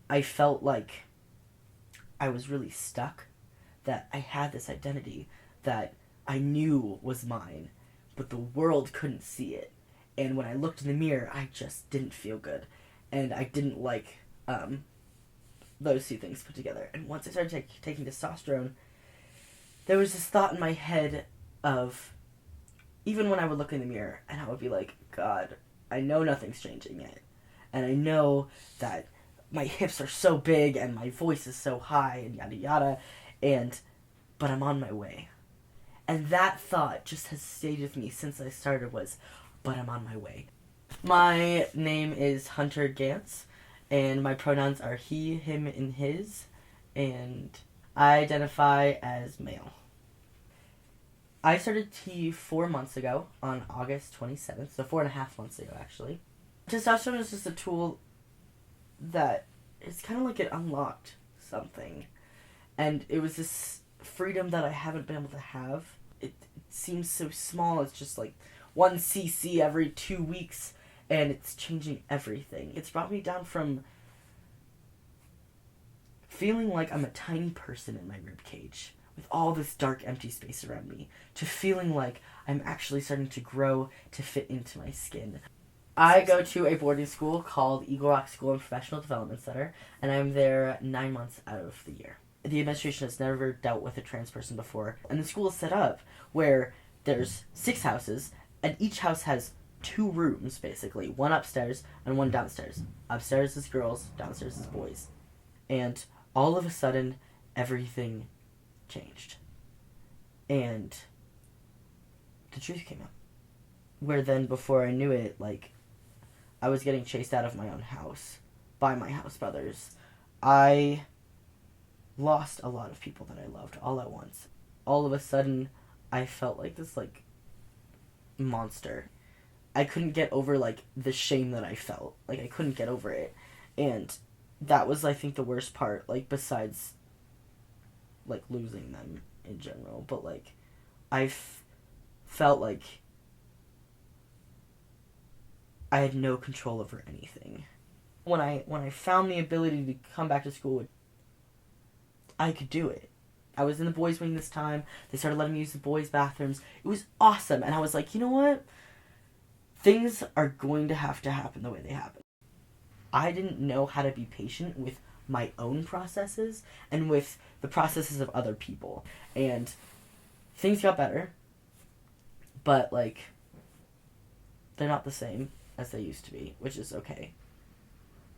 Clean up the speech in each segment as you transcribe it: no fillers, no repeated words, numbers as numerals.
I felt like I was really stuck, that I had this identity that I knew was mine, but the world couldn't see it. And when I looked in the mirror, I just didn't feel good. And I didn't like those two things put together. And once I started taking testosterone, there was this thought in my head of, even when I would look in the mirror and I would be like, God, I know nothing's changing yet. And I know that my hips are so big and my voice is so high and yada yada, but I'm on my way. And that thought just has stayed with me since I started, was, but I'm on my way. My name is Hunter Gantz, and my pronouns are he, him, and his, and I identify as male. I started T 4 months ago on August 27th, so 4.5 months ago actually. Testosterone is just a tool that it's kind of like it unlocked something. And it was this freedom that I haven't been able to have. It seems so small. It's just like 1 cc every 2 weeks, and it's changing everything. It's brought me down from feeling like I'm a tiny person in my rib cage with all this dark empty space around me, to feeling like I'm actually starting to grow to fit into my skin. I go to a boarding school called Eagle Rock School and Professional Development Center, and I'm there 9 months out of the year. The administration has never dealt with a trans person before, and the school is set up where there's 6 houses, and each house has 2 rooms, basically. One upstairs and one downstairs. Upstairs is girls, downstairs is boys. And all of a sudden, everything changed. And the truth came out. Where then, before I knew it, like, I was getting chased out of my own house by my house brothers. I lost a lot of people that I loved all at once. All of a sudden, I felt like this, like, monster. I couldn't get over, like, the shame that I felt. Like, I couldn't get over it. And that was, I think, the worst part, like, besides, like, losing them in general. But, like, I felt like I had no control over anything. When I found the ability to come back to school, I could do it. I was in the boys' wing this time. They started letting me use the boys' bathrooms. It was awesome. And I was like, you know what? Things are going to happen the way they happen. I didn't know how to be patient with my own processes and with the processes of other people. And things got better, but, like, they're not the same as they used to be, which is okay.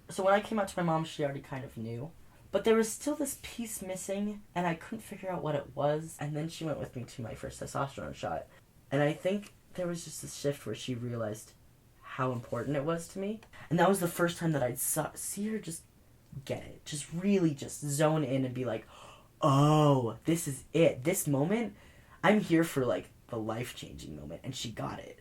So when I came out to my mom, she already kind of knew. But there was still this piece missing, and I couldn't figure out what it was. And then she went with me to my first testosterone shot. And I think there was just this shift where she realized how important it was to me. And that was the first time that I'd see her just get it. Just really just zone in and be like, oh, this is it. This moment, I'm here for, like, the life-changing moment. And she got it.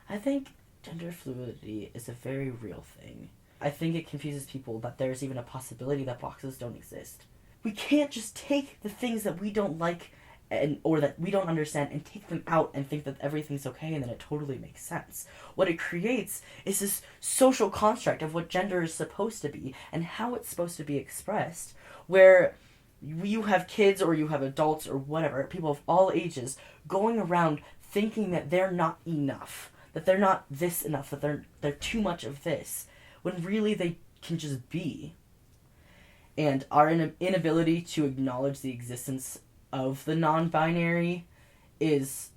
I think gender fluidity is a very real thing. I think it confuses people that there's even a possibility that boxes don't exist. We can't just take the things that we don't like or that we don't understand and take them out and think that everything's okay and then it totally makes sense. What it creates is this social construct of what gender is supposed to be and how it's supposed to be expressed, where you have kids or you have adults or whatever, people of all ages, going around thinking that they're not enough, that they're not this enough, that they're too much of this, when really they can just be. And our inability to acknowledge the existence of the non-binary is,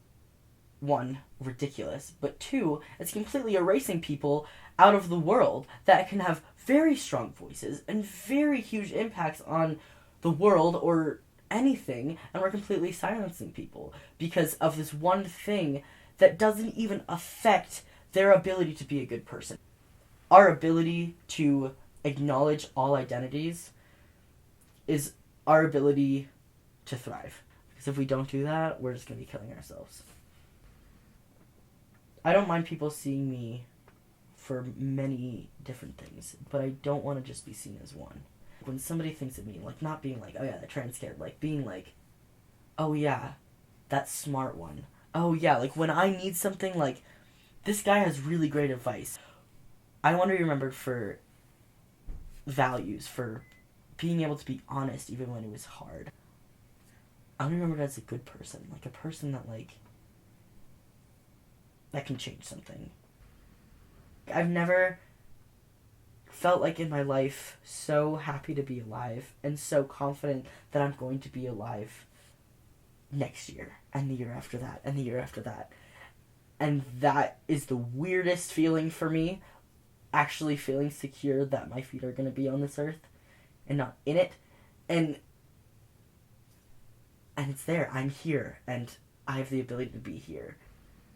1, ridiculous, but 2, it's completely erasing people out of the world that can have very strong voices and very huge impacts on the world or anything, and we're completely silencing people because of this one thing that doesn't even affect their ability to be a good person. Our ability to acknowledge all identities is our ability to thrive. Because if we don't do that, we're just going to be killing ourselves. I don't mind people seeing me for many different things, but I don't want to just be seen as one. When somebody thinks of me, like, not being like, oh yeah, that trans kid, like, being like, oh yeah, that smart one. Oh yeah, like, when I need something, like, this guy has really great advice. I want to be remembered for values, for being able to be honest even when it was hard. I'm remembered as a good person, like a person that that can change something. I've never felt like in my life so happy to be alive and so confident that I'm going to be alive next year and the year after that and the year after that. And that is the weirdest feeling for me, actually feeling secure that my feet are going to be on this earth and not in it. And it's there. I'm here, and I have the ability to be here.